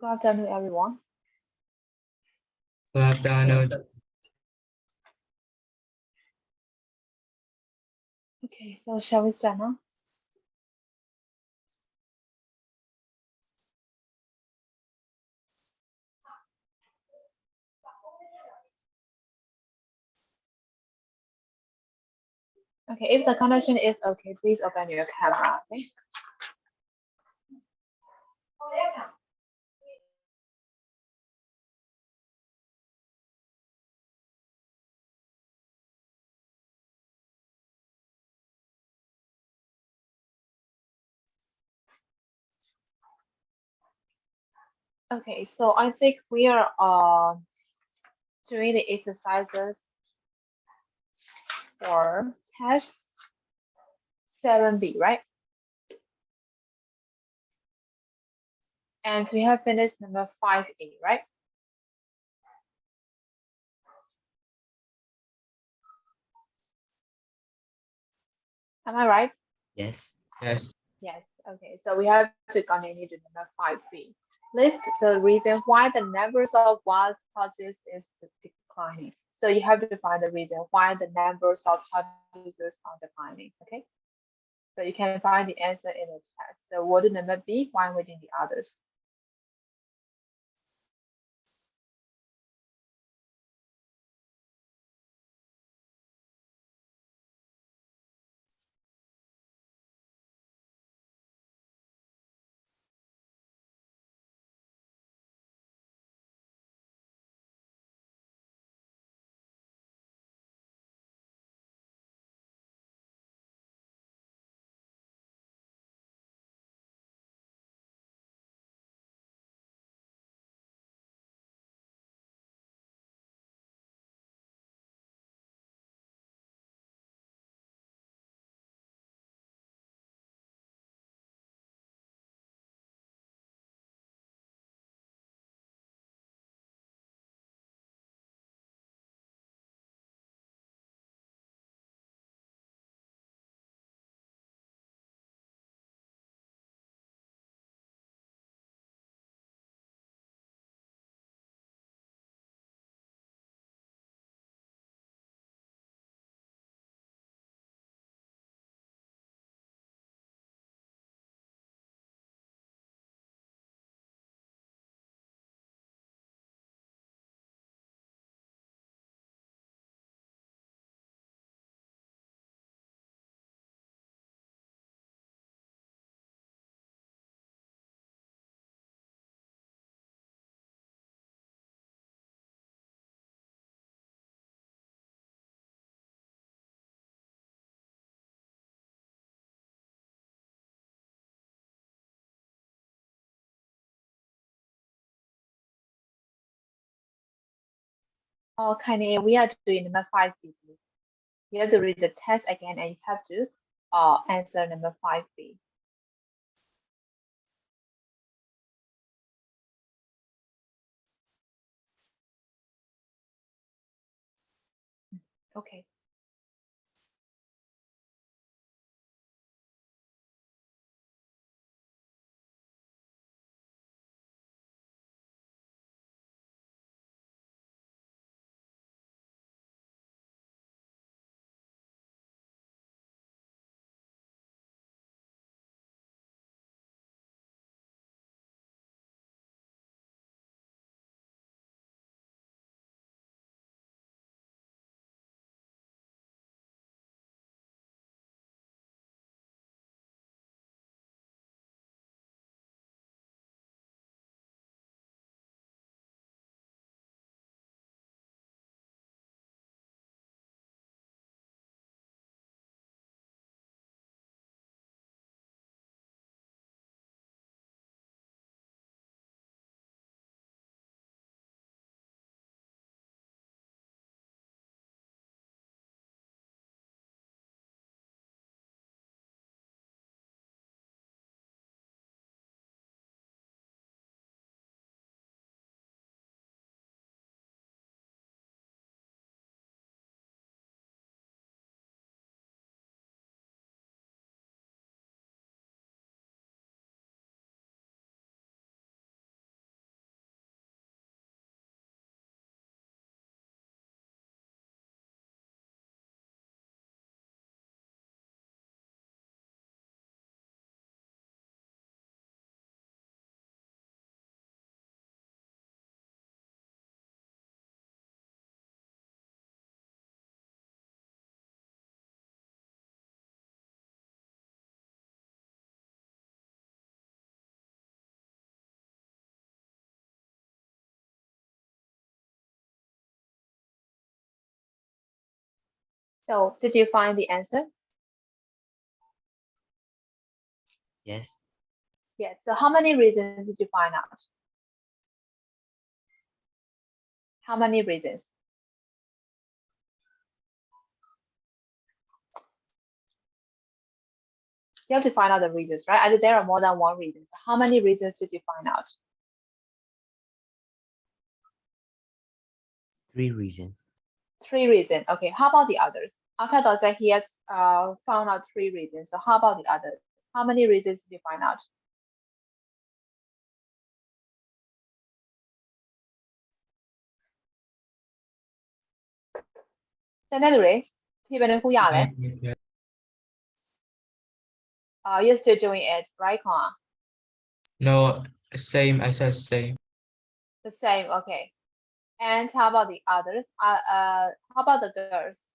Good afternoon, everyone. Good afternoon. Okay, so shall we start now? Okay, if the connection is okay, please open your camera. Okay. Okay, so I think we are doing the exercises for test 7B, right? And we have finished number 5A, right? Am I right? Yes. Yes. Yes. Okay, so we have to continue to number 5B. List the reason why the numbers of wild tortoises is declining. So you have to find the reason why the numbers of tortoises are declining. Okay. So you can find the answer in the test. So what would number B? Why within the others? Okay, we are doing number 5B. You have to read the test again and you have to answer number 5B. Okay. So did you find the answer? Yes. Yes. So how many reasons did you find out? How many reasons? You have to find out the reasons, right? Either there are more than one reason. So how many reasons did you find out? 3 reasons. 3 reasons. Okay. How about the others? Akadol said he has found out 3 reasons. So how about the others? How many reasons did you find out? Generally, you're still doing it, right, Kwan? No, same. I said same. The same, okay. And how about the others? How about the girls?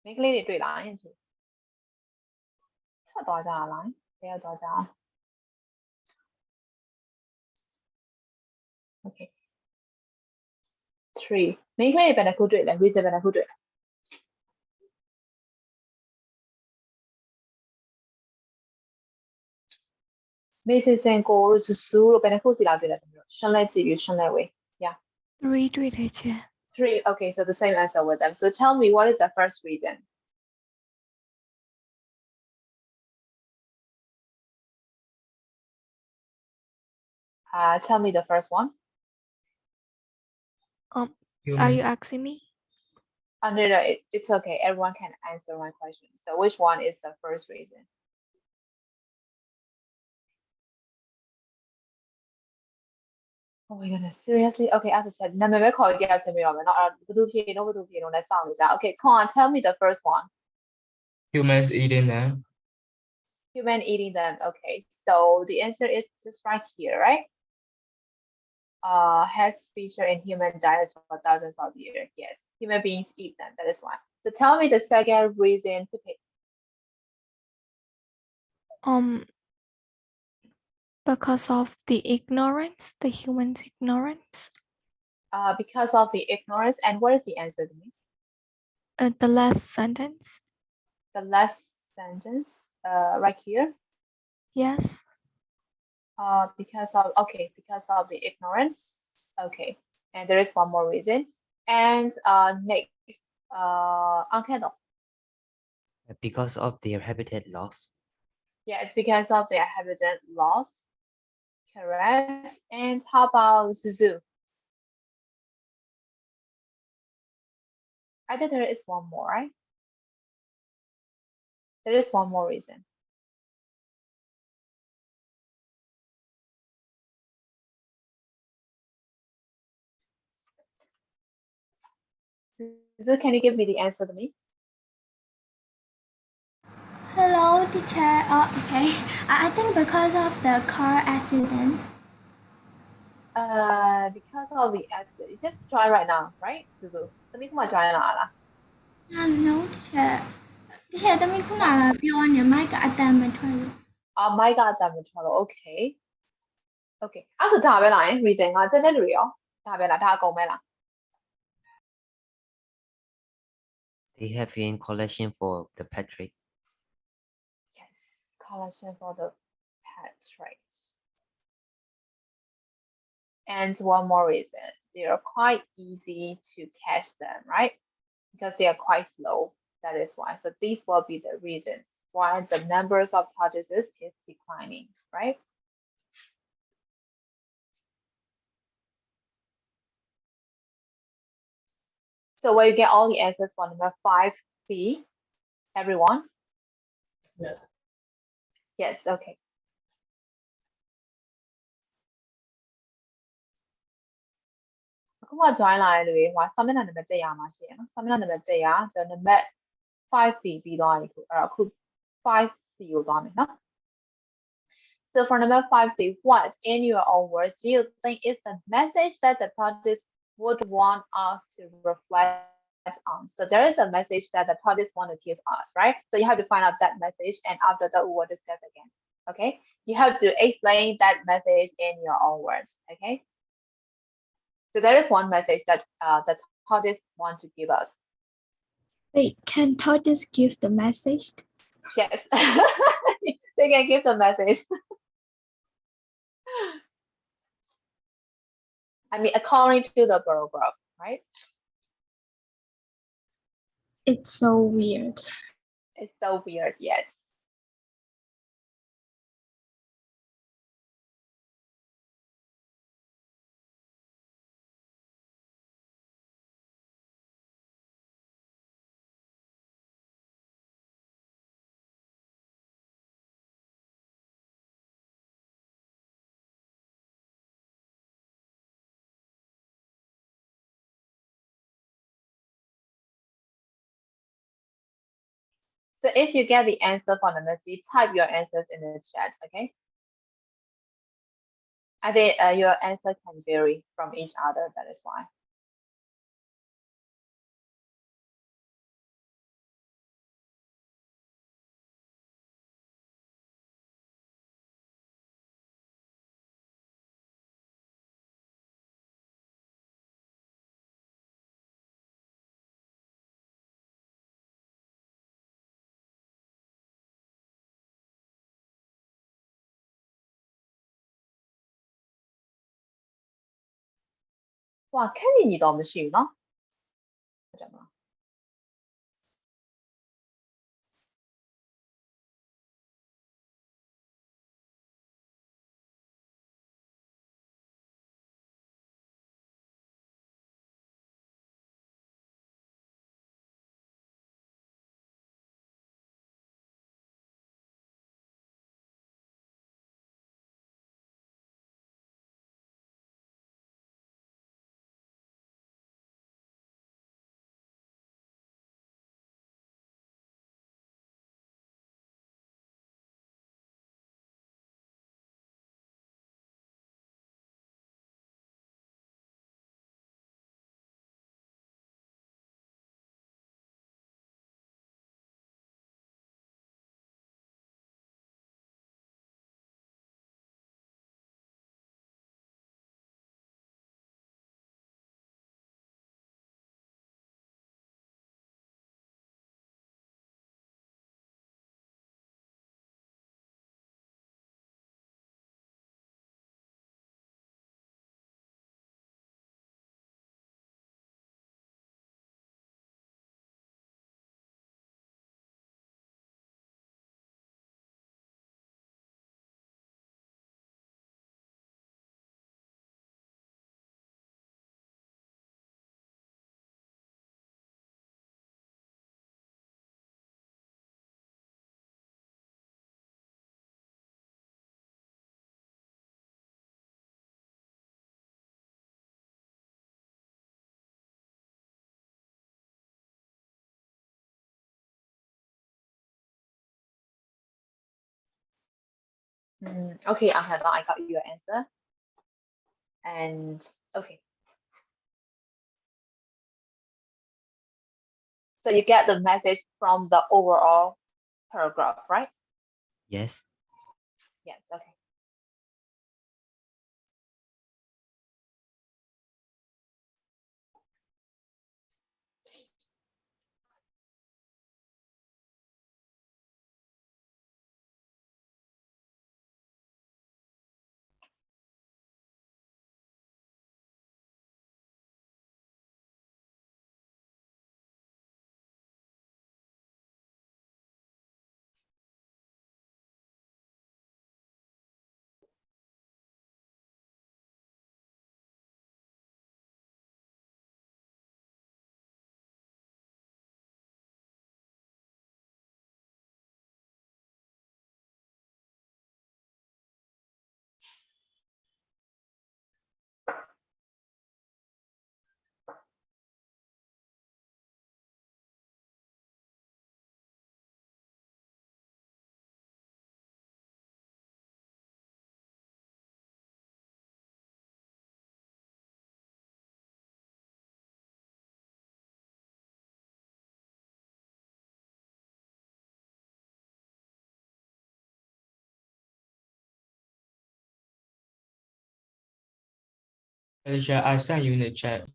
မိန်းကလေးတွေတွေ့လားယင်ထွက်သွားကြလားဘယ်ရောက်သွားကြအောင် Okay 3မိန်းကလေးတွေဘယ်နှခုတွေ့လဲ reason ဘယ်နှခုတွေ့လဲမေစင်စင်ကိုတို့ဆူဆူတို့ဘယ်နှခုစီလောက်တွေ့လဲခင်ဗျရှင်းလဲကြည့်ပြီးရှင်းလဲဝေး yeah 3 တွေ့တယ်ချေ 3 okay so the same answer with them so tell me what is the first reason tell me the first one Are Human. you asking me? no, it's okay everyone can answer my question so which one is the first reason Oh my goodness, seriously? Okay, as I said, naame be khol ke asme ro me no badu phi no let's start with that. Okay, come on, tell me the first one. Humans eating them. Human eating them. Okay, so the answer is just right here, right? Has featured in human diets for thousands of years. Yes, human beings eat them. That is why. So tell me the second reason to pick. Because of the ignorance, the human's ignorance. Because of the ignorance. And what is the answer to me? The last sentence. The last sentence, right here. Yes. Because of the ignorance. Okay, and there is one more reason. And next, Ankhedo. Because of their habitat loss. Yeah, it's because of their habitat lost. Correct. And how about Suzu? I think there is one more, right? There is one more reason. Suzu, can you give me the answer to me? Hello, teacher. Oh, okay. I think because of the car accident. Because of the accident. You just try right now, right, Suzu? Let me come on, try now. No, teacher. Teacher, တမီးခုနကပြောနေမိုက်ကအတန်မထွက်လို့ My God, damn it, okay. Okay. အဲ့ဒါဒါပဲလား reason ကကျန်တဲ့လူတွေရောဒါပဲလားဒါအကုန်ပဲလား They have in collection for the Patrick. Yes, collection for the pets, right? And one more reason, they are quite easy to catch them, right? Because they are quite slow. That is why. So these will be the reasons why the numbers of tortoises is declining, right? So where you get all the answers for number 5B, everyone? Yes. Yes, okay. Come on, join line တွေဟိုစာမျက်နှာနံပါတ်100မှာရှိရနော်စာမျက်နှာနံပါတ်100ဆိုတော့နံပါတ် 5B ပြီးသွားပြီခုအဲ့တော့အခု 5C ကိုသွားမယ်နော် So for number 5C, what in your own words do you think is the message that the tortoise would want us to reflect on? So there is a message that the tortoise want to give us, right? So you have to find out that message and after that we will discuss again. Okay? You have to explain that message in your own words. Okay? So there is one message that the Tortoise want to give us? Wait, can Tortoise give the message? Yes, they can give the message. I mean, according to the paragraph, right? It's so weird. It's so weird, yes. So if you get the answer from the message, type your answers in the chat, okay? I think your answer can vary from each other, that is why. 와, 캐닌이 너무 쉬우나? 잠깐만. Okay, Angela, I got your answer. And okay. So you get the message from the overall paragraph, right? Yes. Yes, okay. Alicia, I sent you in the chat.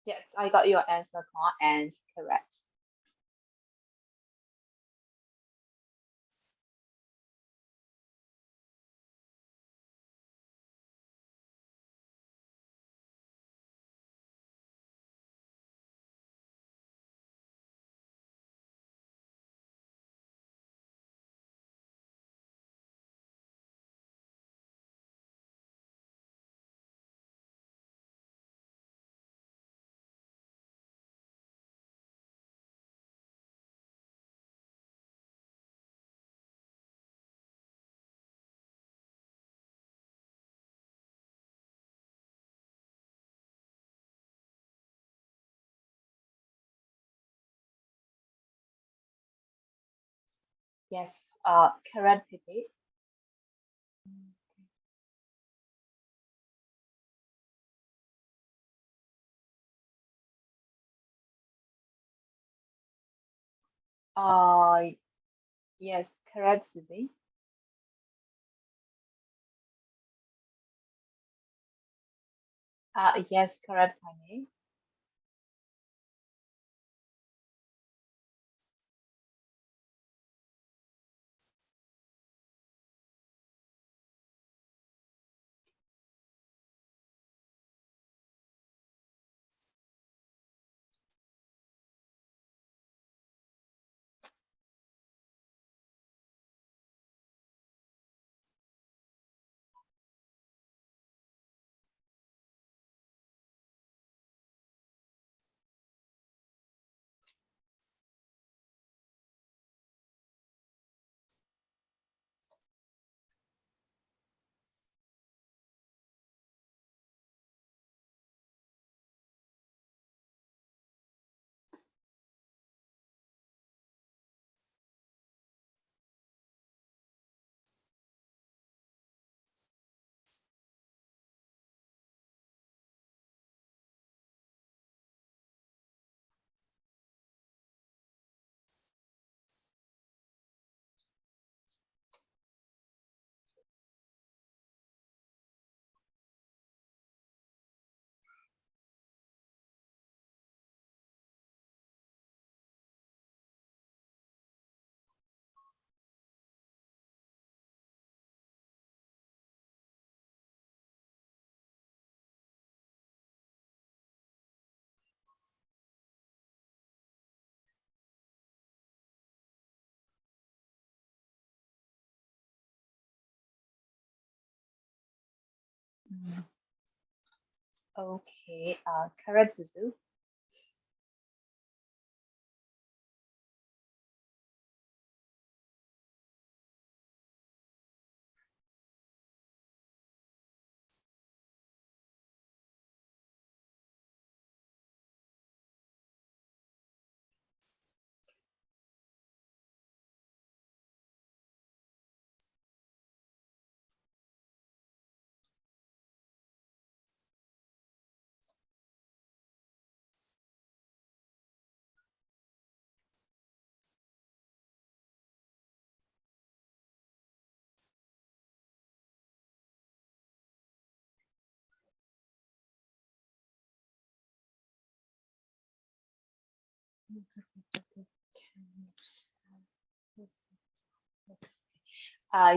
Yes, I got your answer, Con, and correct. Yes, correct, Pippi. Uh, yes, correct, Susie. Yes, correct, Penny. Mm. Okay, correct, Suzu.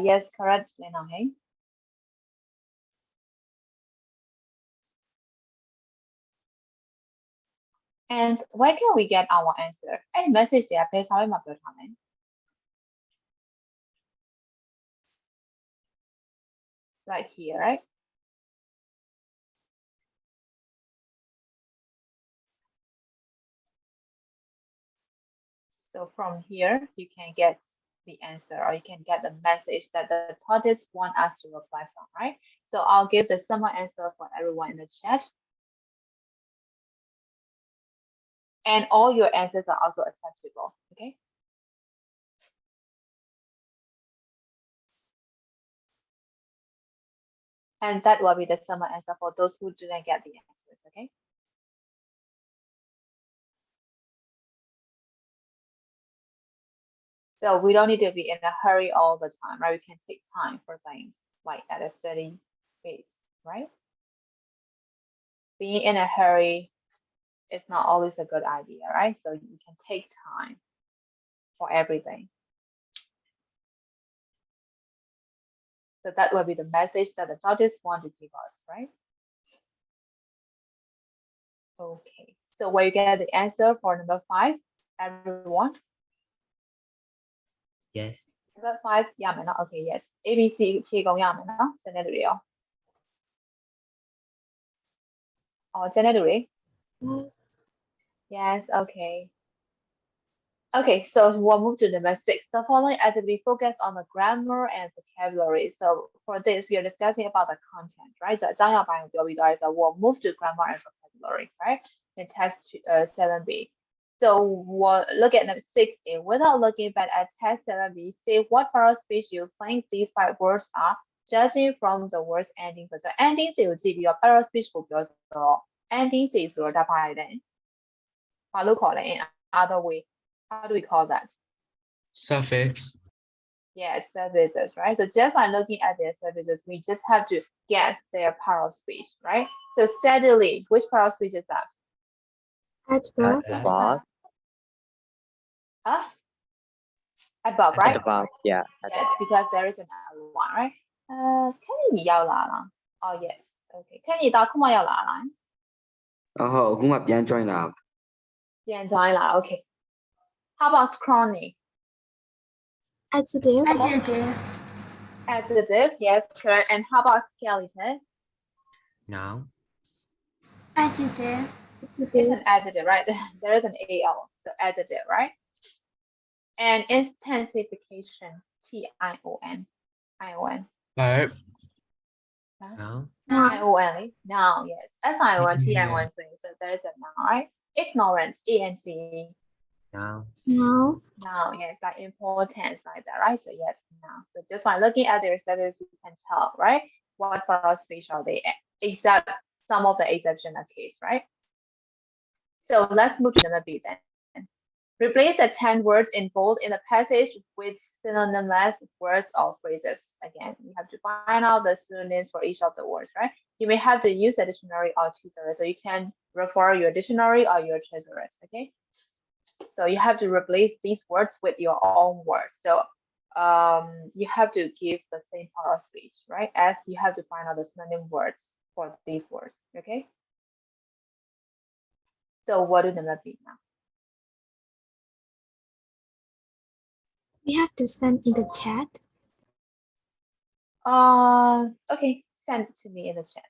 Yes, correct, Lena. Hey. And where can we get our answer? Any message there, please how am I right here, right? So from here, you can get the answer, or you can get the message that the tortoise want us to reply from, right? So I'll give the summer answer for everyone in the chat. And all your answers are also acceptable, okay? And that will be the summer answer for those who didn't get the answers, okay? So we don't need to be in a hurry all the time, right? We can take time for things like at a steady pace, right? being in a hurry is not always a good idea, right? So you can take time for everything. So that will be the message that the judges want to give us, right? Okay, so where you get the answer for number 5, everyone? Yes. Number 5, ရမယ်နော် Okay, yes. ABC ဖြေကုန်ရမယ်နော်ကျန်တဲ့လူတွေရောကျန်တဲ့လူတွေ Yes, okay. Okay, so we'll move to number 6. The following activity focus on the grammar and vocabulary. So for this, we are discussing about the content, right? So အကြောင်းအရာပိုင်းကိုပြောပြီးသွားပြီဆို we'll move to grammar and vocabulary, right? In test 7B. So we'll look at number 6A. Without looking back at test 7B, say what part of speech you think these 5 words are, judging from the words endings. So endings တွေကိုကြည့်ပြီးတော့ part of speech ကိုပြောဆိုတော့ endings တွေဆိုတော့ဒါပါလေဘာလို့ခေါ်လဲ in other way? How do we call that? Suffix. Yes, services, right? So just by looking at their services, we just have to guess their part of speech, right? So steadily, which part of speech is that? Adverb. Above, Huh? Above, right? above, yeah. Yes, because there is an one, right? 看你要啦啦 Oh yes, okay. 看你到ခုမှရောက်လာလား ဟုတ်အခုမှပြန် join လာ ပြန် join လာ Okay. How about scrawny? Adjective. Adjective. Adjective, yes, correct. And how about skeleton? Now. Adjective. It's an adjective, right? There is an AL, so adjective, right? And intensification, T-I-O-N. I-O-N. Verb. Now. I-O-N, noun, yes. S-I-O-N, T-I-O-N, so there is a noun, right? Ignorance, E-N-C-E. Now. No. Noun, yes, like importance, like that, right? So yes, noun. So just by looking at their service, we can tell, right? What part of speech are they, except some of the exceptional case, right? So let's move to number B then. Replace the 10 words in bold in the passage with synonymous words or phrases. Again, you have to find out the synonyms for each of the words, right? You may have to use the dictionary or thesaurus, so you can refer your dictionary or your thesaurus, okay? So you have to replace these words with your own words. So you have to give the same part of speech, right? As you have to find out the synonym words for these words, okay? So what do number B now? We have to send in the chat. Okay, send it to me in the chat.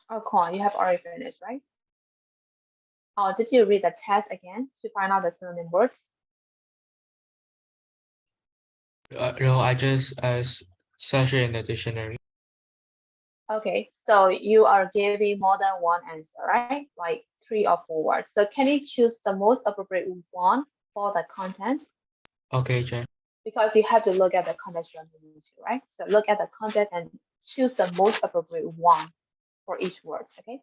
Oh, come on, you have already finished, right? Oh, did you read the test again to find out the synonym words? No, I just search it in the dictionary. Okay, so you are giving more than one answer, right? Like 3 or 4 words. So can you choose the most appropriate one for the content? Okay, Jen. Because you have to look at the content you're moving to, right? So look at the content and choose the most appropriate one for each word, okay?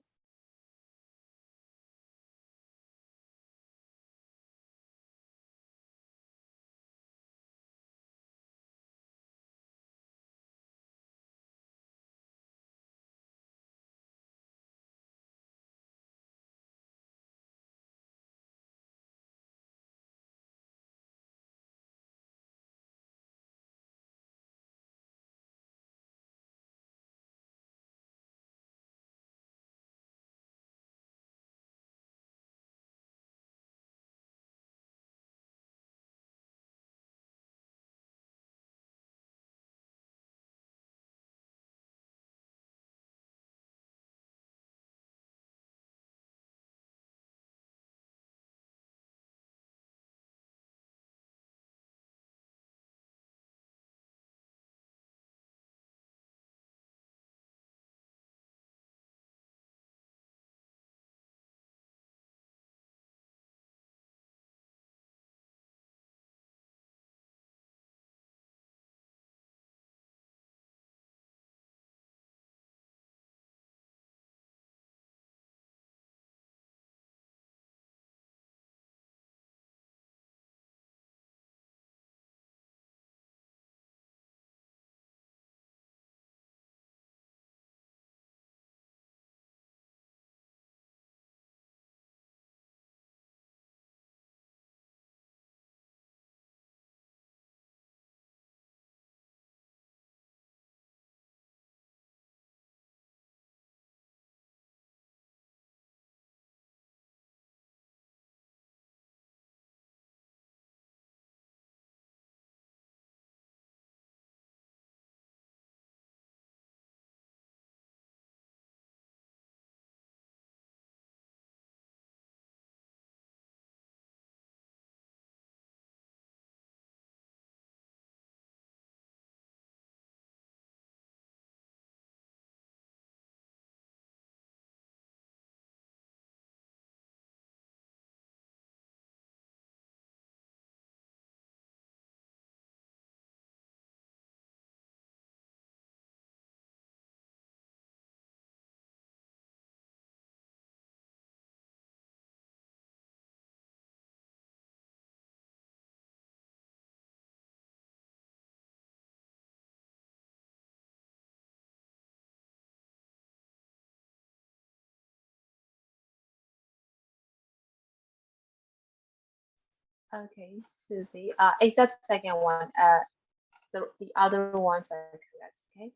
Okay, Susie. Except second one. The other ones are correct. Okay.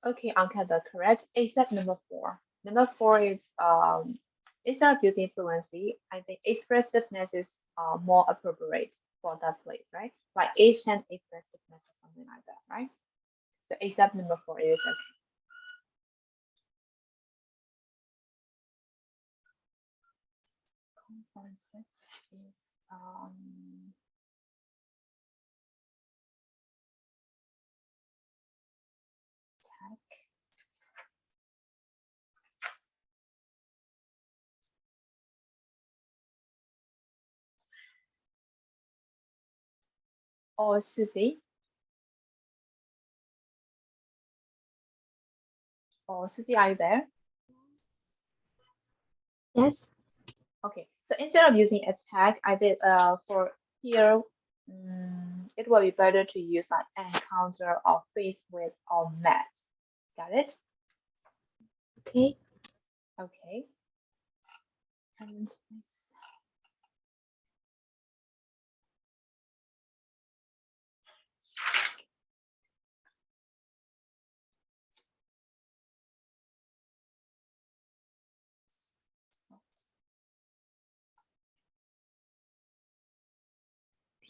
Okay, Anka, the correct. Except number 4. Number 4 is instead of using fluency, I think expressiveness is more appropriate for that place, right? Like Asian expressiveness or something like that, right? So except number 4 is okay. Conference is tech. Or Susie. Or Susie, are you there? Yes. Okay, so instead of using attack, I did for here it will be better to use like encounter or face with or met. Got it? Okay. Okay. And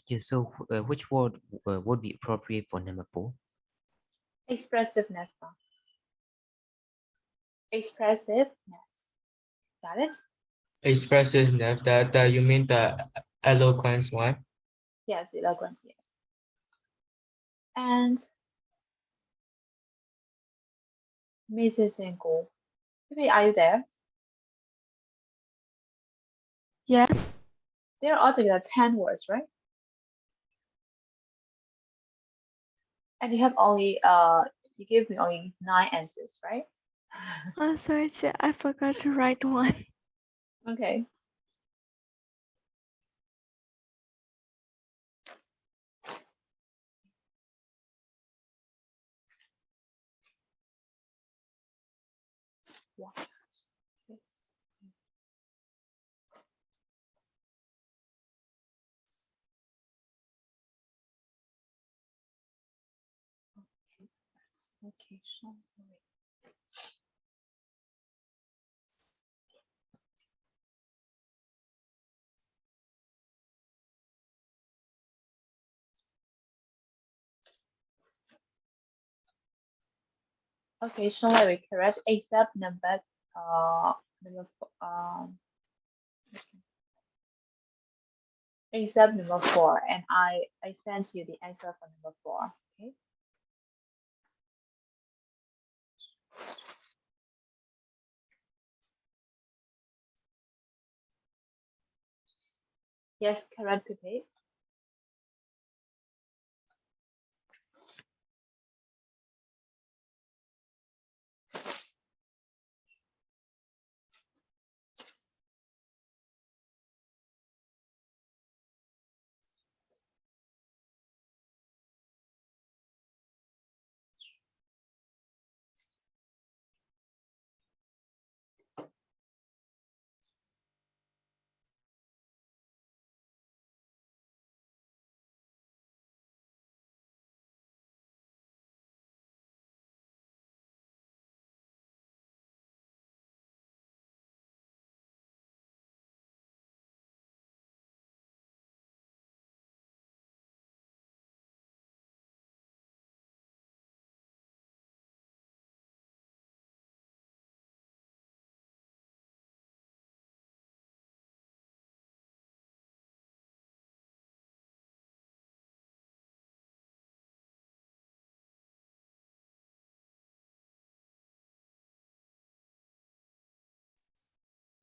Teacher, so which word would be appropriate for number 4? expressiveness. Expressiveness. Got it? Expressiveness, that you mean the eloquence one? Yes, eloquence, yes. And Mrs. Ngo, are you there? Yes. There are altogether 10 words, right? And you have only you gave me only 9 answers, right? Oh, sorry, sir. I forgot to write one. Okay. Wow. Okay, sure. Okay, shall we correct except number number except number 4, and I sent you the answer for number 4. Okay. Yes, correct, Pepe.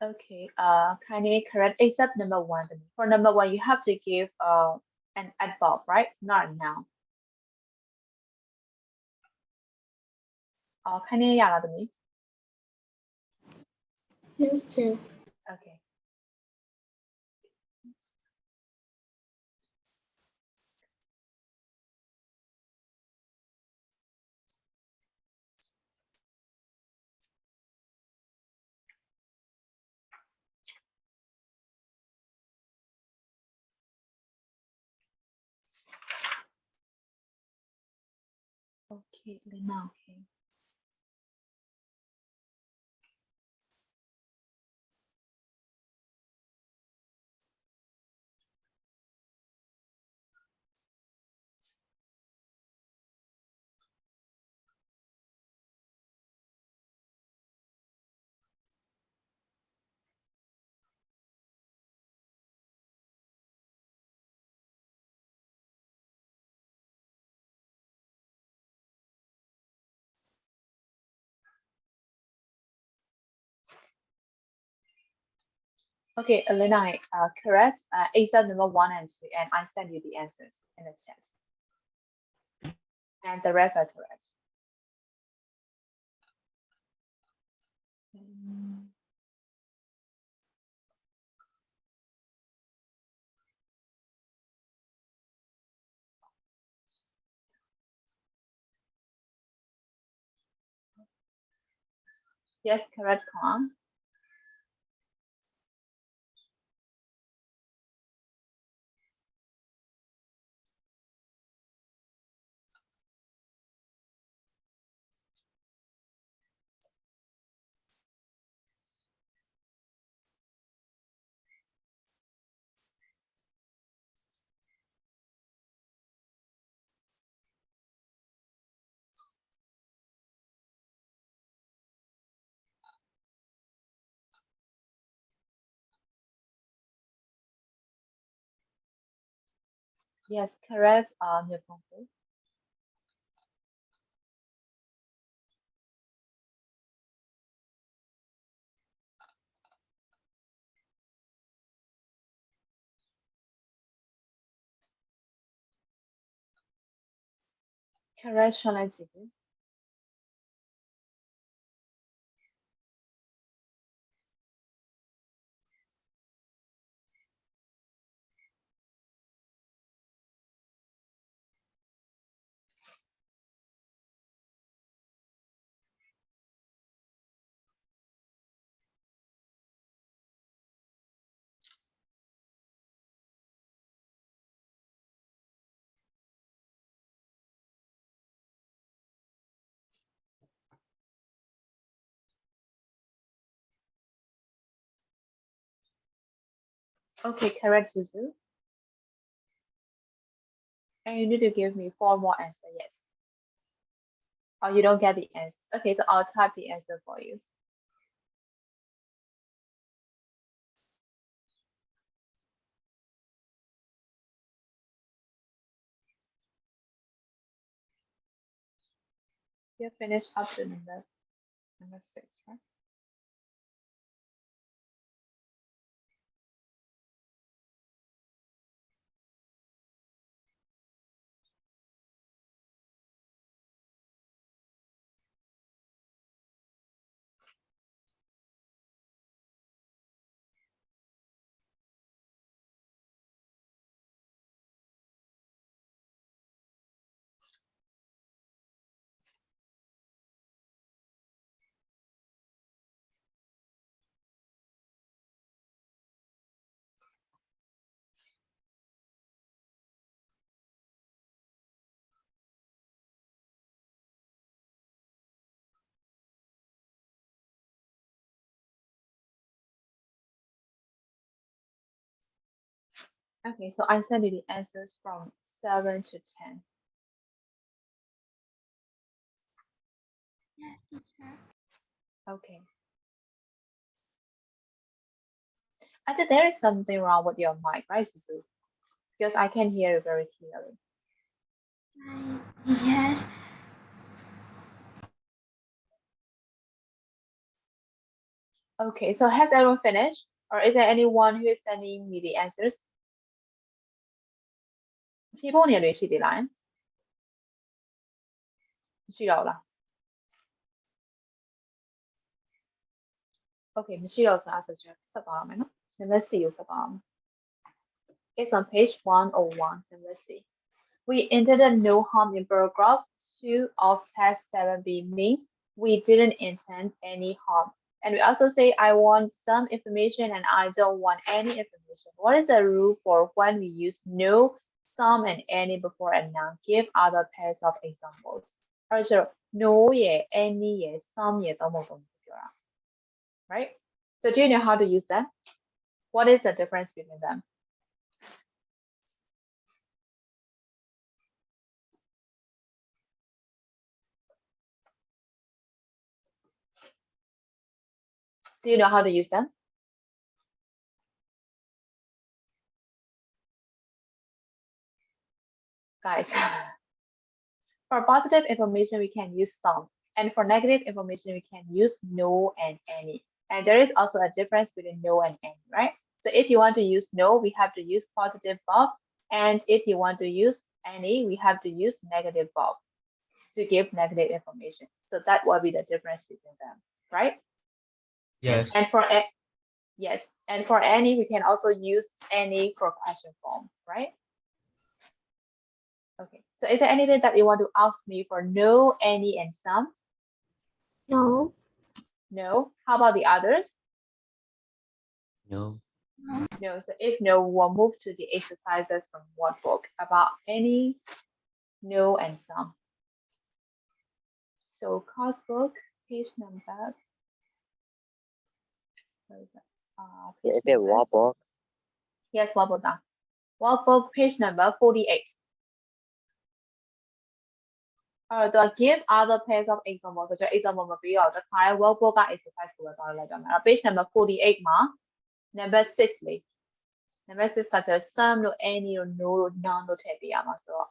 Okay, kindly correct except number 1. For number 1, you have to give an adverb, right? Not a noun. Kindly yala me. Yes, teacher. Okay. Okay, Lena, okay. Okay, Elena, correct. Except number 1 and 2, and I send you the answers in the chat. And the rest are correct. Yes, correct, Kong. Yes, correct, Nepal. Correct, Shalajibu. Okay, correct, Suzu. And you need to give me 4 more answers, yes. Or you don't get the answers. Okay, so I'll type the answer for you. You finished up to number 6, right? Okay, so I sent you the answers from 7 to 10. Yes, teacher. Okay. I think there is something wrong with your mic, right, Suzu? Because I can hear you very clearly. Yes. Okay, so has everyone finished? Or is there anyone who is sending me the answers? People need to see the line. 需要啦. Okay, 唔需要就 answer 咗失講啦，咪咯？有咩事要失講？ It's on page 101. Let's see. We intended no harm in paragraph 2 of test 7b means we didn't intend any harm. And we also say I want some information and I don't want any information. What is the rule for when we use no, some, and any before a noun? Give other pairs of examples. Also, no, yeah, any, yeah, some, yeah, right? So do you know how to use them? What is the difference between them? Do you know how to use them? Guys, for positive information, we can use some. And for negative information, we can use no and any. And there is also a difference between no and any, right? So if you want to use no, we have to use positive verb. And if you want to use any, we have to use negative verb to give negative information. So that will be the difference between them, right? Yes. And for yes, and for any, we can also use any for question form, right? Okay, so is there anything that you want to ask me for no, any, and some? No. No. How about the others? No. No. So if no, we'll move to the exercises from workbook about any, no, and some. So course book, page number. Where is that? Page Is it number. workbook? Yes, workbook down. Workbook page number 48. Do give other pairs of examples. ဆိုတော့ example မပြီးတော့တခါ workbook က exercise ကိုပဲသွားလိုက်တော့မယ်။ page number 48မှာ number 6 လေ number 6ကဆို some တို့ any တို့ no တို့ none တို့ထည့်ပေးရမှာဆိုတော့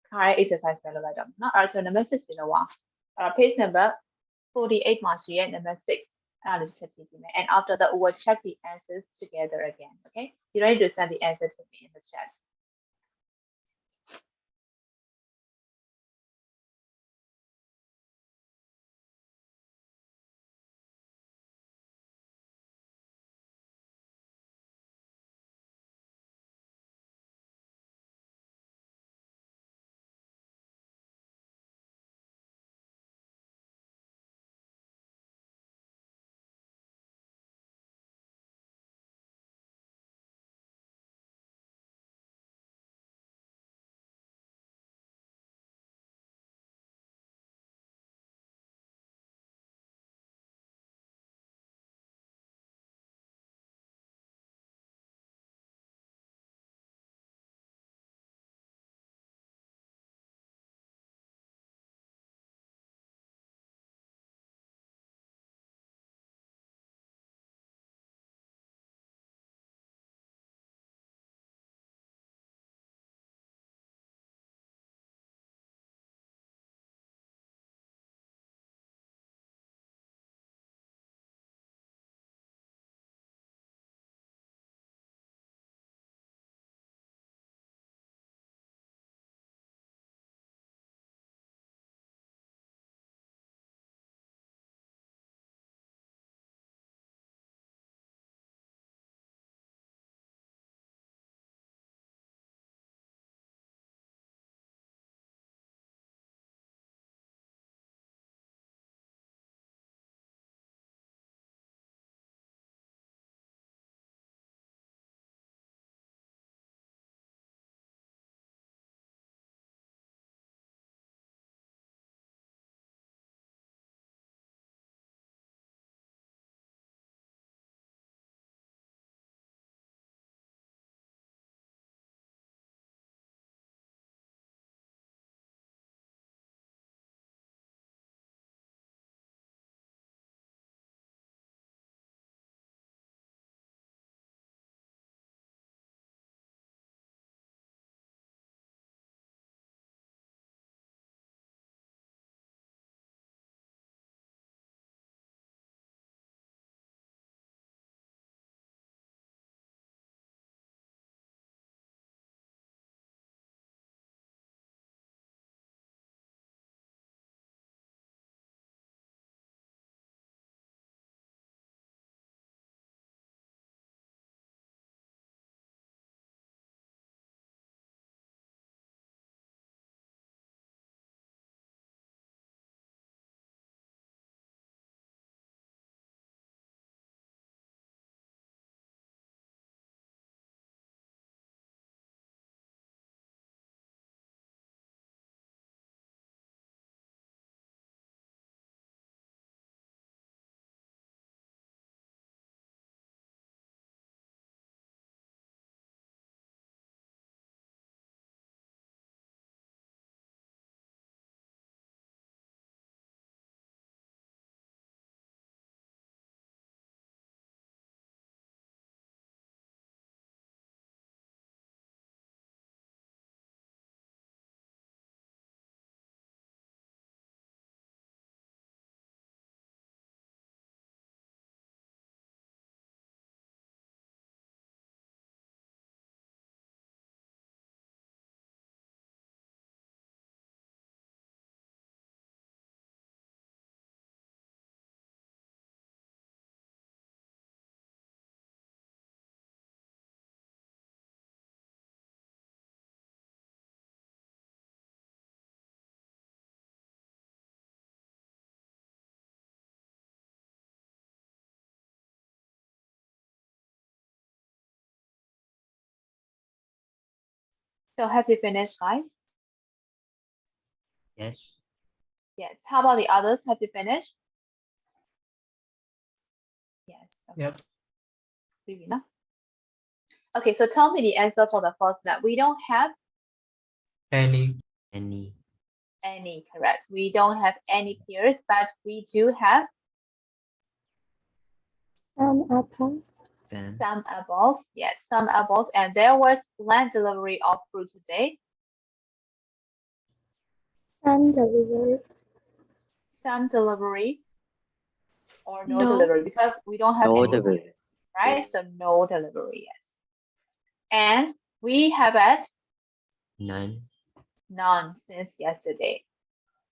ခါရဲ exercise ပဲလုပ်လိုက်တော့မယ်နော်အဲ့တော့ number 6 ပြီးတော့ပါအဲ့တော့ page number 48မှာရှိရဲ့ number 6အဲ့ဒါလေးချက်ကြည့်ကြည့်မယ် and after that we will check the answers together again. Okay, you don't need to send the answer to me in the chat. So have you finished, guys? Yes. Yes. How about the others? Have you finished? Yes. Okay. Yep. Maybe not. Okay, so tell me the answer for the first one. We don't have Any. Any. any, correct. We don't have any peers, but we do have Some apples. Sam. some apples. Yes, some apples. And there was planned delivery of fruit today. Some delivered. Some delivery or no No. delivery because we don't have No any delivery. peers, right? So no delivery, yes. And we have at None. none since yesterday.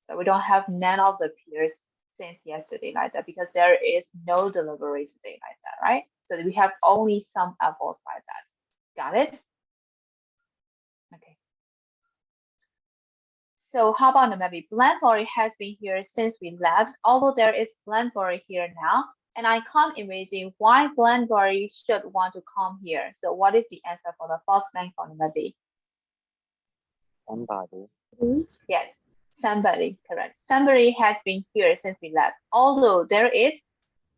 So we don't have none of the peers since yesterday like that because there is no delivery today like that, right? So we have only some apples like that. Got it? Okay. So how about number B? Blackberry has been here since we left, although there is Blackberry here now, and I can't imagine why Blackberry should want to come here. So what is the answer for the first blank for number B? Somebody. Yes, somebody, correct. Somebody has been here since we left, although there is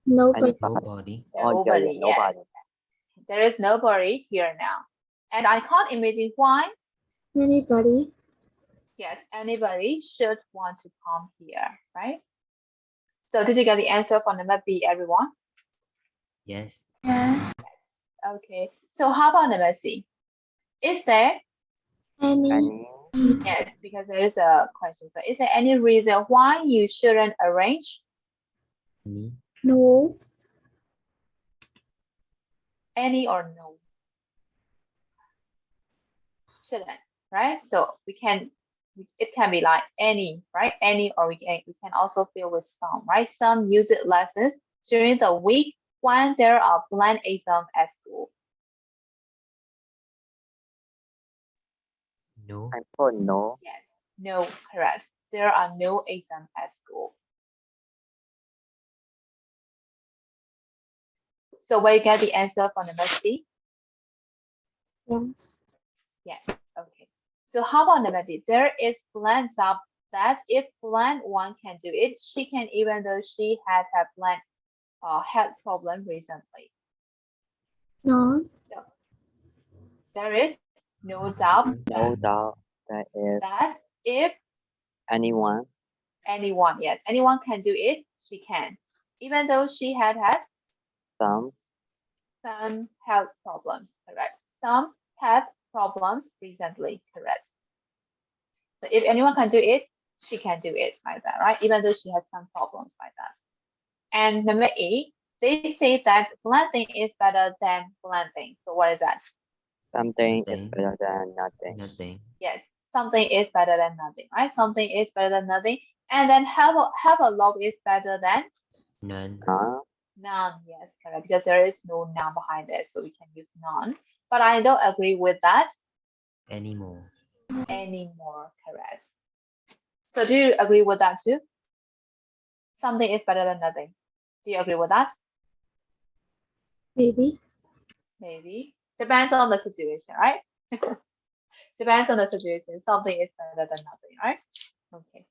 Nobody. Nobody. nobody, yes. There is nobody here now. And I can't imagine why, Anybody. yes, anybody should want to come here, right? So did you get the answer for number B, everyone? Yes. Yes. Okay, so how about number C? Is there, Any. yes, because there is a question. So is there any reason why you shouldn't arrange Any. No. any or no? Shouldn't, right? So it can be like any, right? Any, or we can also fill with some, right? Some use it lessons during the week when there are planned exams at school. No. I put no. Yes, no, correct. There are no exams at school. So where you get the answer for number C? Yes. Yes, okay. So how about number D? There is planned job that if planned one can do it, she can, even though she had a planned health problem recently. No. So there is no doubt No doubt that if that if anyone anyone, yes, anyone can do it, she can, even though she had some health problems, correct? Some health problems recently, correct? So if anyone can do it, she can do it like that, right? Even though she has some problems like that. And number A, they say that blending is better than blending. So what is that? something is Nothing. better than nothing. Nothing. Yes, something is better than nothing, right? Something is better than nothing. And then have a lot is better than None. none. Yes, correct. Because there is no noun behind it, so we can use none. But I don't agree with that Anymore. anymore, correct. So do you agree with that too? Something is better than nothing. Do you agree with that? Maybe. Maybe. Depends on the situation, right? Depends on the situation. Something is better than nothing, right? Okay.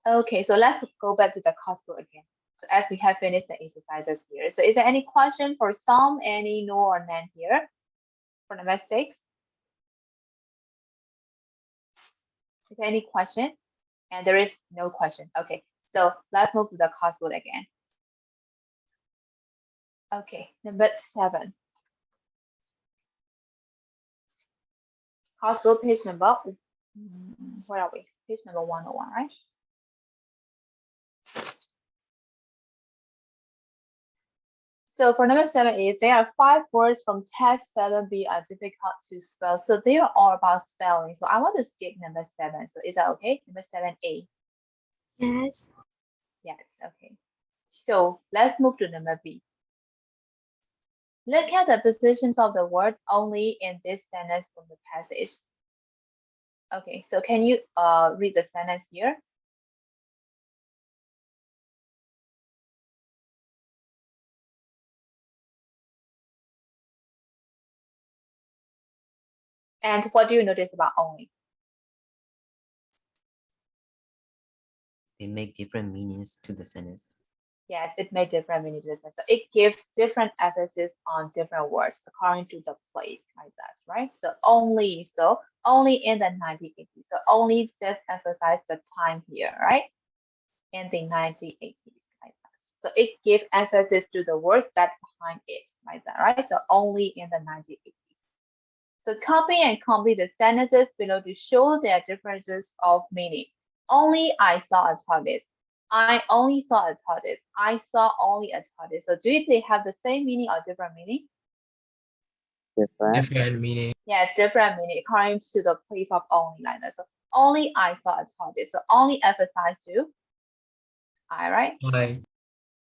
Okay, so let's go back to the coursework again. So as we have finished the exercises here. So is there any question for some, any, no, or none here? For number 6? Is there any question? And there is no question. Okay, so let's move to the coursework again. Okay, number 7. Coursework page number, where are we? Page number 101, right? So for number 7 is there are 5 words from test 7B are difficult to spell. So they are all about spelling. So I want to skip number 7. So is that okay? Number 7A. Yes. Yes, okay. So let's move to number B. Look at the positions of the word only in this sentence from the passage. Okay, so can you read the sentence here? And what do you notice about only? They make different meanings to the sentence. Yes, it may different meaning to the sentence. So it gives different emphasis on different words according to the place, like that, right? So only in the 1980s. So only just emphasize the time here, right? In the 1980s, like that. So it gives emphasis to the words that behind it, like that, right? So only in the 1980s. So copy and complete the sentences below to show their differences of meaning. Only I saw a tortoise. I only saw a tortoise. I saw only a tortoise. So do they have the same meaning or different meaning? Different. Different meaning. Yes, different meaning according to the place of only, like that. So only I saw a tortoise. So only emphasize to I, right? I.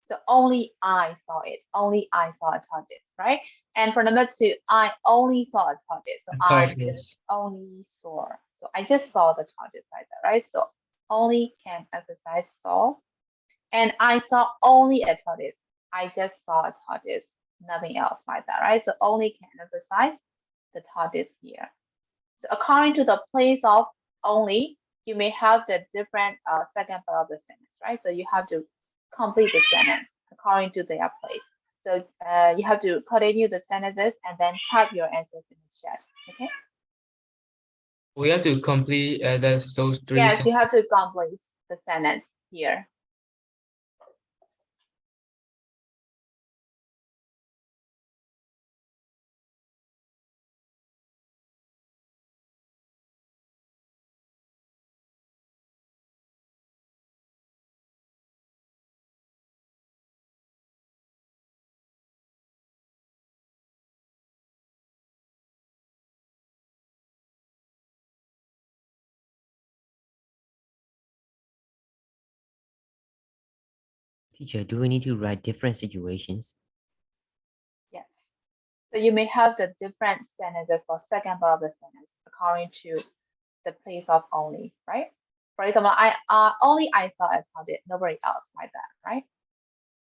So only I saw it. Only I saw a tortoise, right? And for number 2, I only saw a tortoise. So I Tortoise. just only saw. So I just saw the tortoise, like that, right? So only can emphasize saw. And I saw only a tortoise. I just saw a tortoise, nothing else, like that, right? So only can emphasize the tortoise here. So according to the place of only, you may have the different second part of the sentence, right? So you have to complete the sentence according to their place. So you have to continue the sentences and then type your answers in the chat, okay? We have to complete those three. Yes, you have to complete the sentence here. Teacher, do we need to write different situations? Yes. So you may have the different sentences for second part of the sentence according to the place of only, right? For example, only I saw a tortoise, nobody else, like that, right?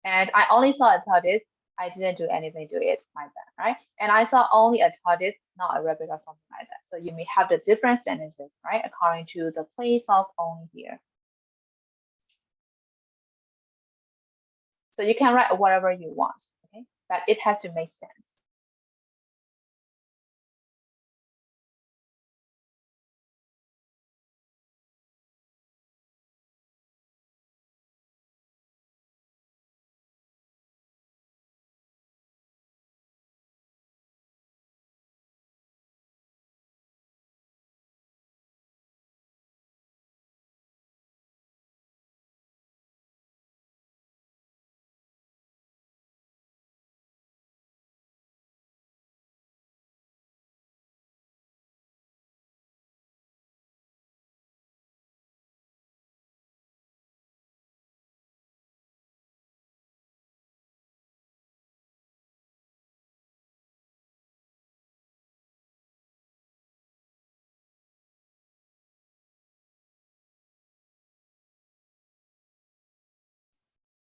And I only saw a tortoise, I didn't do anything to it, like that, right? And I saw only a tortoise, not a rabbit or something like that. So you may have the different sentences, right? According to the place of only here. So you can write whatever you want, okay? But it has to make sense.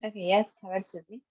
Okay, yes, correct, Susie.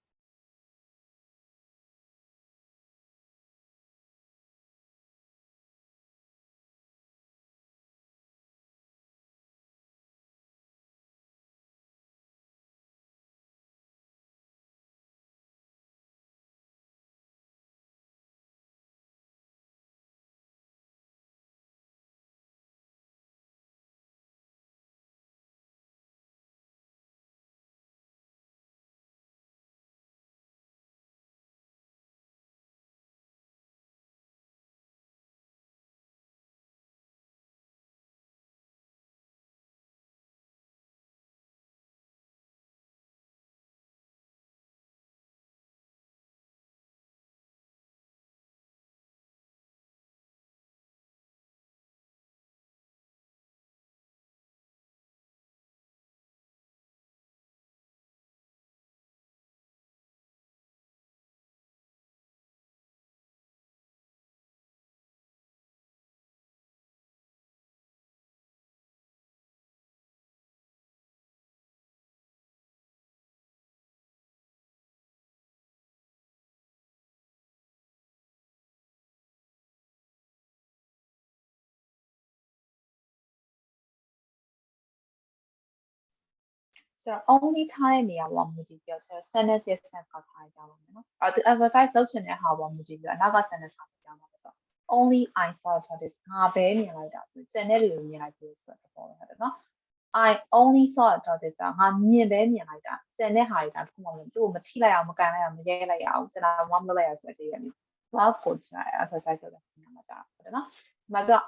only ထားတဲ့နေရာပေါ်မူတည်ပြီးတော့ sentence ရဲ့ sense ကထားကြပါမယ်နော်။အဲ့ဒါ emphasize လုပ်ချင်တဲ့ဟာပေါ်မူတည်ပြီးတော့နောက်က sentence ကပြောင်းပါမယ်ဆိုတော့ only I saw a tortoise ငါပဲမြင်လိုက်တာဆိုကျန်တဲ့လူတွေမြင်လိုက်ပြီးဆိုတော့ပေါ့ဟုတ်တယ်နော် I only saw a tortoise ငါမြင်ပဲမြင်လိုက်တာကျန်တဲ့ဟာတွေကတစ်ခုမှမသူ့ကိုမထိလိုက်အောင်မကန်လိုက်အောင်မရဲလိုက်အောင်ကျွန်တော်မမလုပ်လိုက်ရဆိုတဲ့ရည် love ကိုကျွန်တော် emphasize လုပ်တဲ့နေရာမှာကြာဟုတ်တယ်နော်ဒီမှာကျတော့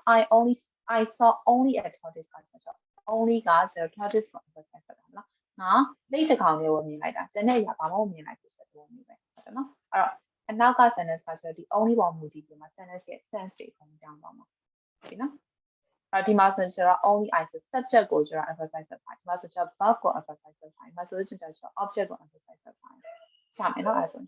I saw only a tortoise ကဆိုတော့ only ကဆိုတော့ tortoise ကို emphasize လုပ်တာနော်ငါလိတ်တစ်ကောင်လေးကိုမြင်လိုက်တာကျန်တဲ့အရာဘာမှမမြင်လိုက်ဘူးဆိုတော့မျိုးပဲဟုတ်တယ်နော်အဲ့တော့အနောက်က sentence ကဆိုတော့ဒီ only ပေါ်မူတည်ပြီးမှ sentence ရဲ့ sense တွေပုံပြောင်းသွားမှာဟုတ်နော်ဒီမှာဆိုတော့ only I ဆို subject ကိုကျွန်တော် emphasize လုပ်ထားဒီမှာဆိုတော့ verb ကို emphasize လုပ်ထားဒီမှာဆိုလို့ကျွန်တော် object ကို emphasize လုပ်ထားချမယ်နော်အဲ့ဆို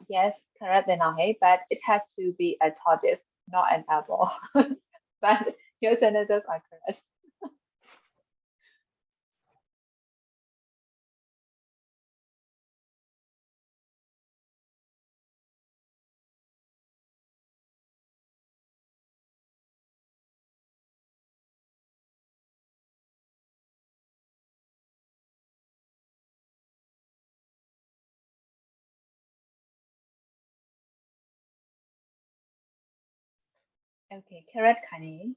Yes, correct, Denahe, but it has to be a tortoise, not an apple. But your sentences are correct. Okay, correct, Kani.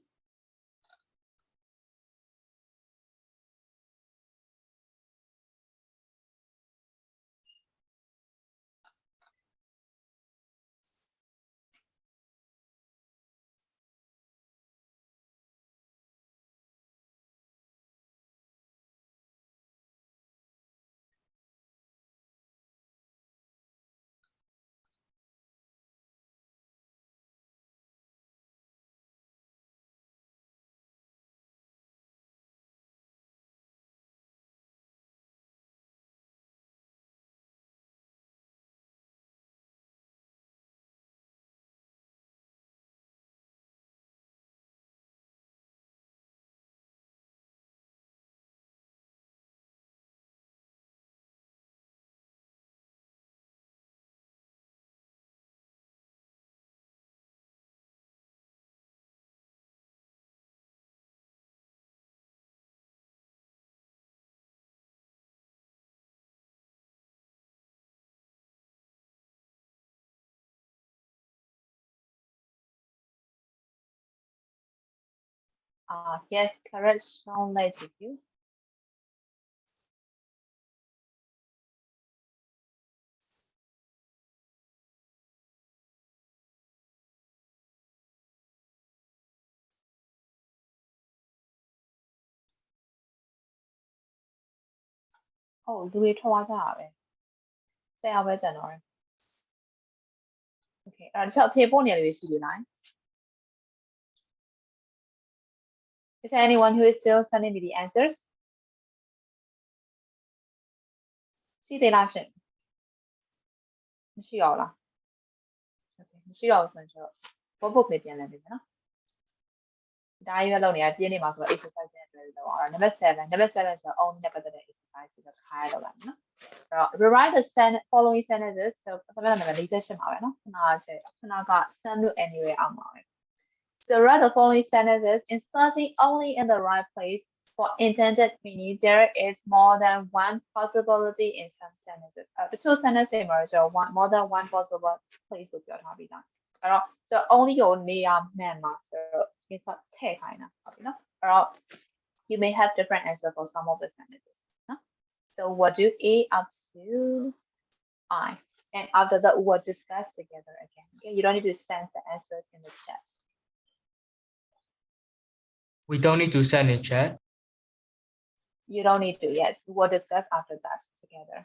Yes, correct, shown later you. Oh, လူတွေထွက်သွားကြတာပဲ10ယောက်ပဲကျန်တော့တယ် Okay အဲ့တော့တခြားအဖြေပို့နေရတွေရှိပြီလား Is there anyone who is still sending me the answers ရှိသေးလားရှင်မရှိတော့လား Okay မရှိတော့ဆိုရင်ကျတော့ book လေးပြန်လည်ပေးမယ်နော်ဒါကြီးပဲလုပ်နေရပြင်းနေမှာဆိုတော့ exercise နဲ့တွေ့လို့အောင် number 7 ဆိုတော့ only နဲ့ပတ်သက်တဲ့ exercise ကိုခါရတော့ပါမယ်နော်အဲ့တော့ rewrite the following sentences ဆိုတော့သမဏနံပါတ်48ပါပဲနော်ခုနက send to anywhere အောင်ပါပဲ So write the following sentences inserting only in the right place for intended meaning there is more than one possibility in some sentences တချို့ sentence တွေမှာကျတော့ more than one possible place ကိုပြောထားပြီးသားအဲ့တော့ so only ကိုနေရာမှန်မှာဆိုတော့ insert ထည့်ခိုင်းတာဟုတ်ပြီနော်အဲ့တော့ you may have different answer for some of the sentences နော် so we'll do A up to I and after that we'll discuss together again okay you don't need to send the answers in the chat We don't need to send in chat. you don't need to yes we'll discuss after that together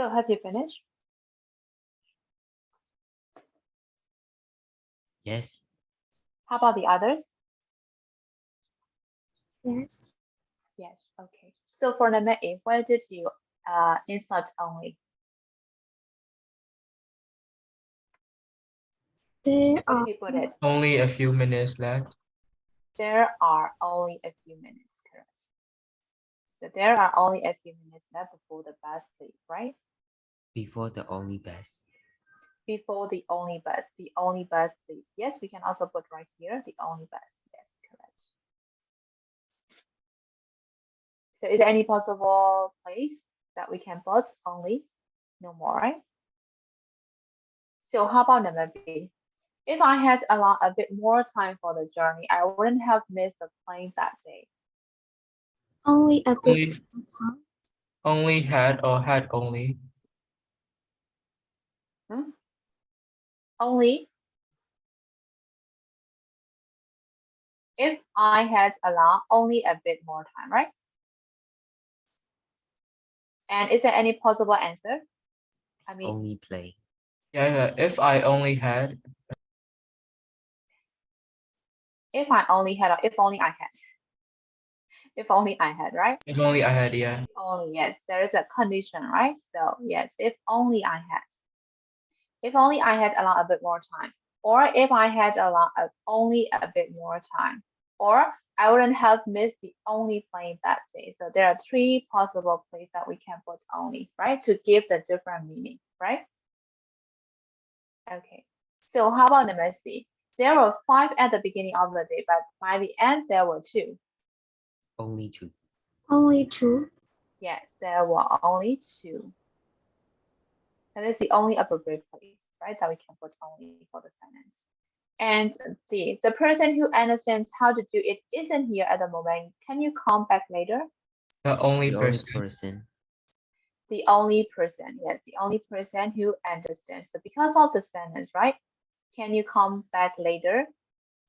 So have you finished? Yes. How about the others? Yes. Yes, okay. So for number 8, where did you insert only? There Where are did you put it? Only a few minutes left. There are only a few minutes, correct. So there are only a few minutes left before the bus leave, right? Before the only bus. Before the only bus leave. Yes, we can also put right here, the only bus. Yes, correct. So is there any possible place that we can put only? No more, right? So how about number B? If I had allowed a bit more time for the journey, I wouldn't have missed the plane that day. only a bit. Only, only had or had only. Only if I had allowed only a bit more time, right? And is there any possible answer? I mean, Only play. Yeah, if I only had. if I only had, or if only I had. If only I had, right? If only I had, yeah. Only, yes, there is a condition, right? So yes, if only I had. If only I had allowed a bit more time. Or if I had allowed only a bit more time. Or I wouldn't have missed the only plane that day. So there are 3 possible places that we can put only, right? To give the different meaning, right? Okay. So how about number C? There were 5 at the beginning of the day, but by the end there were 2. Only 2. Only 2. Yes, there were only 2. That is the only appropriate place, right? That we can put only for the sentence. And D, the person who understands how to do it isn't here at the moment. Can you come back later? The only The only person. person. The only person, yes, the only person who understands. So because of the sentence, right? Can you come back later?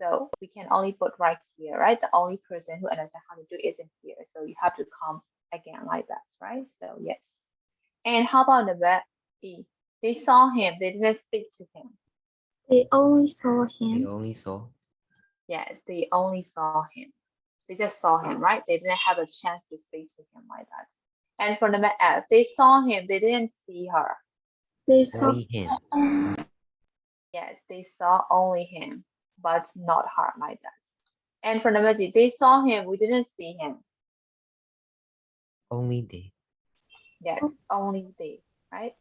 So we can only put right here, right? The only person who understands how to do it isn't here. So you have to come again like that, right? So yes. And how about number E? They saw him, they didn't speak to him. They only saw They him. only saw. Yes, they only saw him. They just saw him, right? They didn't have a chance to speak to him like that. And for number F, they saw him, they didn't see her. They saw Only him. Yes, they saw only him, but not her like that. And for number G, they saw him, we didn't see him. Only they. Yes, only they, right?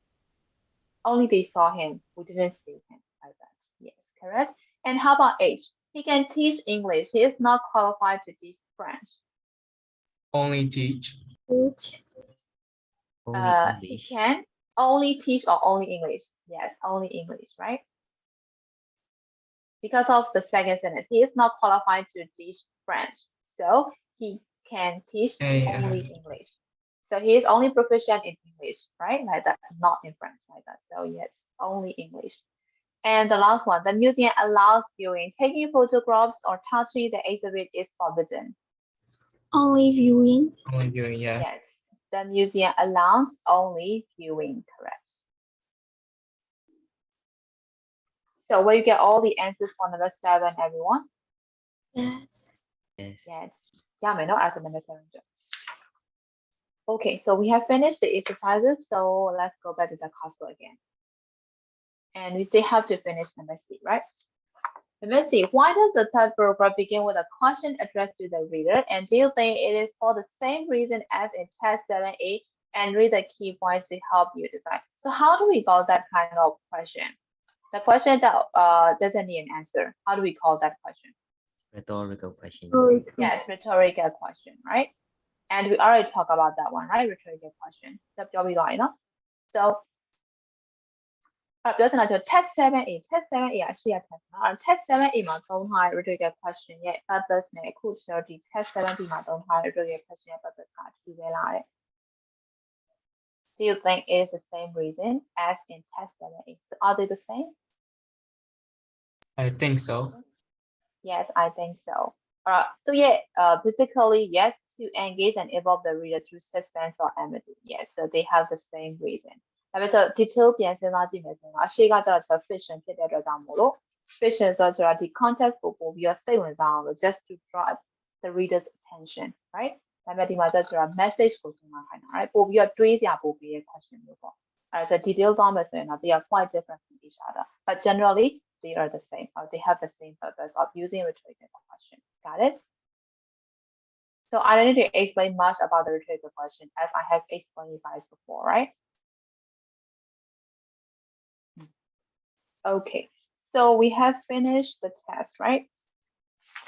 Only they saw him, we didn't see him like that. Yes, correct. And how about H? He can teach English. He is not qualified to teach French. Only teach. each. Only He English. can only teach or only English. Yes, only English, right? Because of the second sentence, he is not qualified to teach French. So he can teach Yeah. only English. So he is only proficient in English, right? Like that, not in French, like that. So yes, only English. And the last one, the museum allows viewing. Taking photographs or touching the exhibit is forbidden. Only viewing. Only viewing, yeah. Yes, the museum allows only viewing, correct. So will you get all the answers for number 7, everyone? Yes. Yes. Yes. Yeah, may not answer number 7. Okay, so we have finished the exercises. So let's go back to the classroom again. And we still have to finish number C, right? Number C, why does the third paragraph begin with a question addressed to the reader? And do you think it is for the same reason as in test 7A? And read the key points to help you decide. So how do we call that kind of question? The question that doesn't need an answer. How do we call that question? Rhetorical questions. Yes, rhetorical question, right? And we already talked about that one, right? Rhetorical question. So 表示啦就 test 7A test 7A 啊，試下 test 啦 test 7A 嘛都係 rhetorical question 嘅 purpose 呢 could share the test 7B 嘛都係 rhetorical question 嘅 purpose 㗎，記嘅啦嘅。Do you think it is the same reason as in test 7A? So are they the same? I think so. Yes, I think so. So yeah, basically, yes, to engage and involve the reader through suspense or empathy. Yes, so they have the same reason. ဒါပေမဲ့ detail ပြန်စဉ်းစားကြည့်မယ်ဆိုရင်အရှိကကျတော့ fiction ဖြစ်တဲ့အတွက်ကြောင့်မို့လို့ fiction ဆိုတော့ဒီ context ကိုပို့ပြီးတော့စိတ်ဝင်စားအောင်လို့ just to draw the reader's attention right ဒါပေမဲ့ဒီမှာကျတော့ message ကိုစဉ်းစားခိုင်းတာ right ပို့ပြီးတော့တွေးစရာပို့ပြီးတဲ့ question မျိုးပေါ့အဲဆို detail သွားမယ်ဆိုရင်တော့ they are quite different from each other but generally they are the same or they have the same purpose of using rhetorical question got it so I don't need to explain much about the rhetorical question as I have explained you guys before right okay so we have finished the test right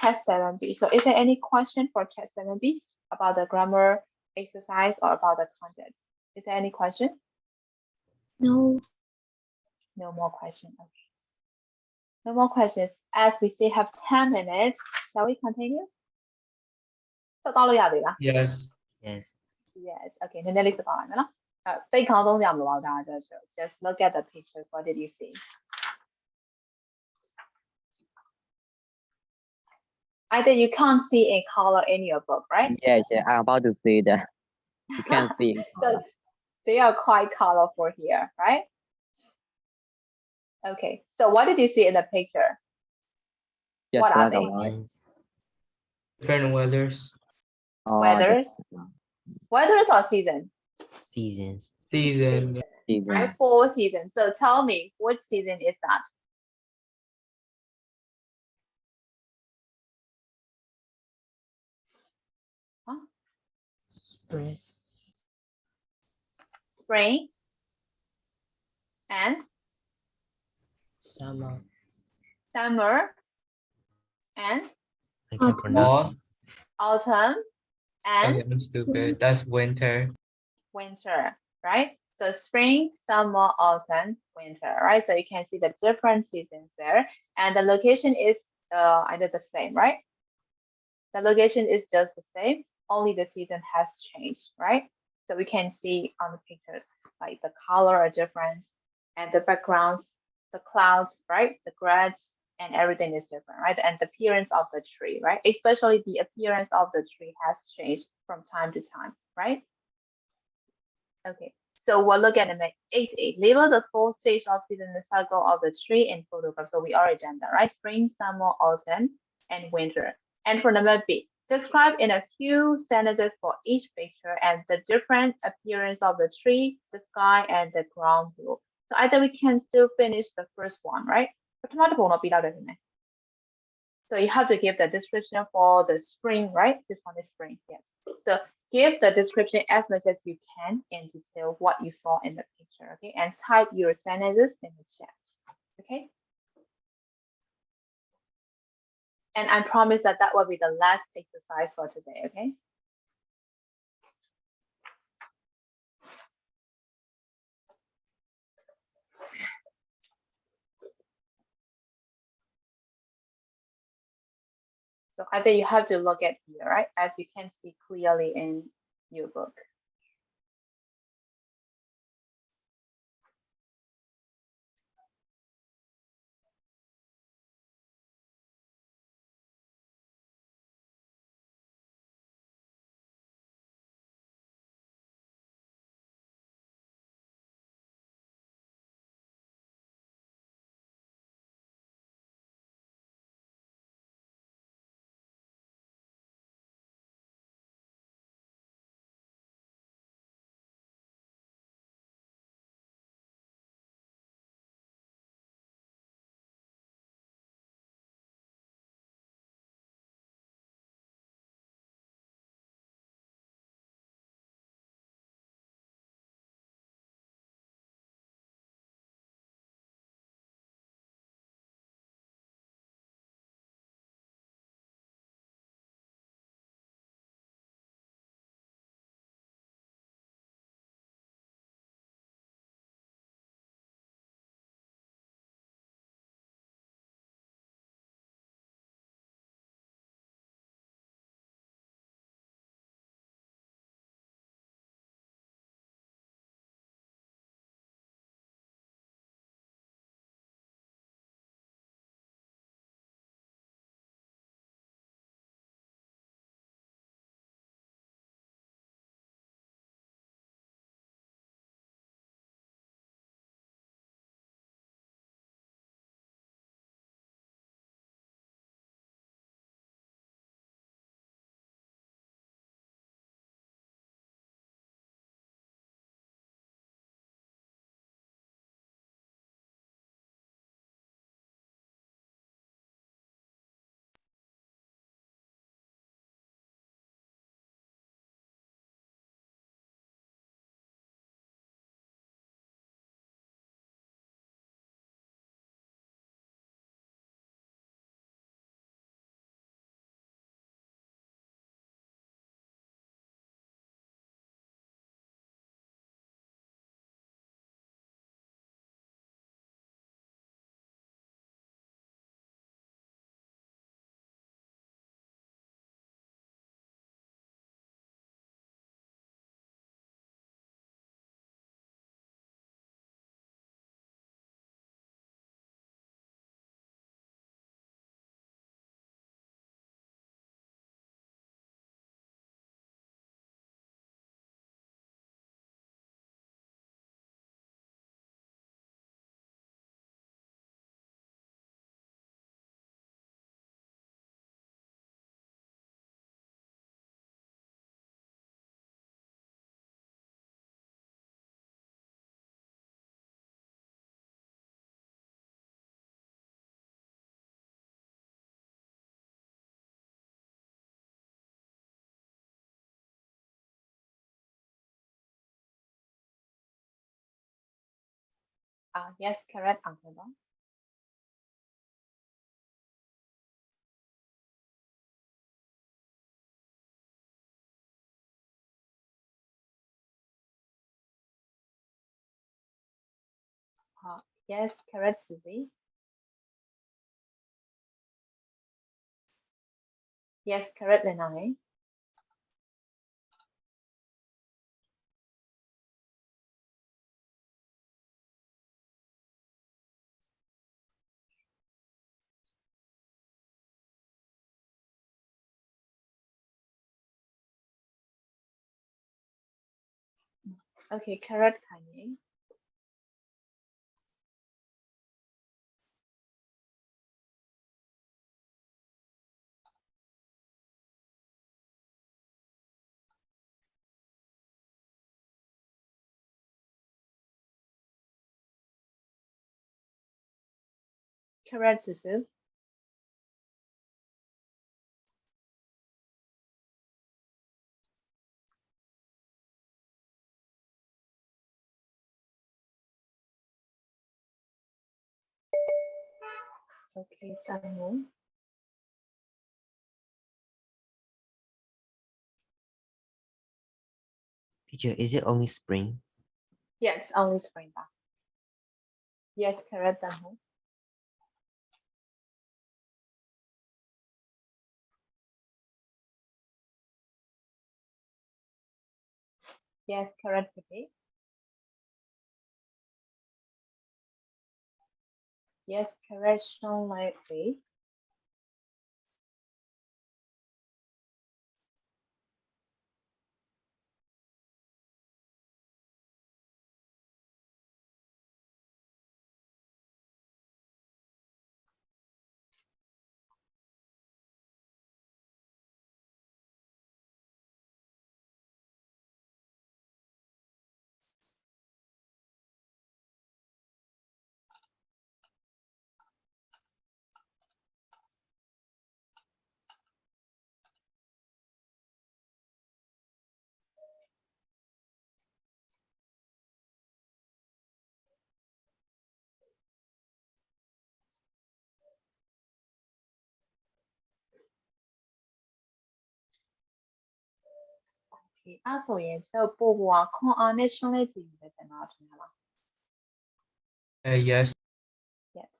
test 7b so is there any question for test 7b about the grammar exercise or about the content is there any question No. no more question okay no more questions as we still have 10 minutes shall we continue ဆက်သွားလို့ရသေးလား Yes. Yes. yes okay နည်းနည်းလေးဆက်သွားမယ်နော်တိတ်ခေါင်းသုံးကြမလို့ပါဒါ just look at the pictures what did you see either you can't see a color in your book right Yes, I'm about to say that. You can't see. so they are quite colorful here right okay so what did you see in the picture Just what are black they? and white. Yes. Different weathers. Oh, Weathers? Weathers or season Seasons. Season. season. right 4 seasons so tell me which season is that Spring. spring and Summer. summer and I can't Autumn. pronounce. Fall. autumn and Okay, I'm stupid. That's winter. winter, right? So spring, summer, autumn, winter, right? So you can see the different seasons there. And the location is either the same, right? The location is just the same, only the season has changed, right? So we can see on the pictures, like the color are different and the backgrounds, the clouds, right? The grass and everything is different, right? And the appearance of the tree, right? Especially the appearance of the tree has changed from time to time, right? Okay, so we'll look at the 8A. Label the 4 stage of season in the cycle of the tree in photograph. So we already done that, right? Spring, summer, autumn, and winter. And for number B, describe in a few sentences for each picture and the different appearance of the tree, the sky, and the ground blue. So either we can still finish the first one, right? So you have to give the description for the spring, right? This one is spring, yes. So give the description as much as you can in detail what you saw in the picture, okay? And type your sentences in the chat, okay? And I promise that that will be the last exercise for today, okay? So either you have to look at here, right? As you can see clearly in your book. Yes, correct, Uncle. Yes, correct, Susie. Yes, correct, Lenai. Okay, correct, Kanye. Correct, Susu. Okay, Tamu. Teacher, is it only spring? Yes, only spring back. Yes, correct, Tamu. Yes, correct, Pepe. Yes, correct, Sean Lightly. Okay, အဲ့ဆိုရင်ကျွန်တော်ပို့ဖို့ခွန်အားနဲ့ရှင်းလေးကြည့်နေတယ်ကျွန်တော်ထင်လား Yes. Yes.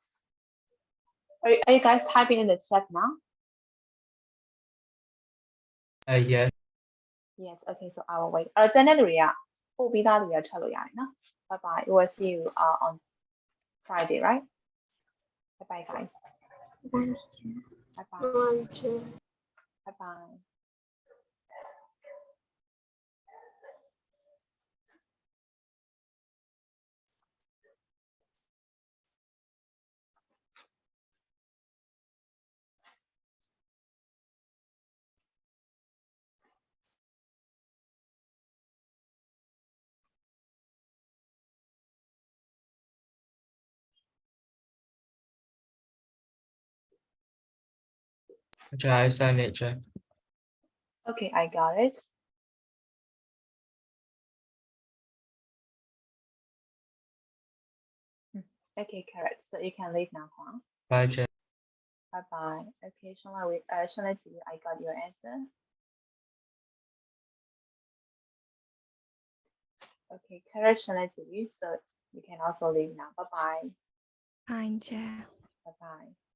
Are you guys typing in the chat now? Yes. Yes. Okay, so I will wait. ကျန်တဲ့လူတွေကပို့ပြီးသားလူတွေကထွက်လို့ရတယ်နော် Bye bye. We will see you on Friday, right? Bye bye, guys. Bye bye. Bye bye. I send it, Jack. Okay, I got it. Okay, correct. So you can leave now, huh? Bye, Jack. Bye bye. Okay, Shona, I got your answer. Okay, correct, Shona, so you can also leave now. Bye bye. Fine, chair. Bye bye.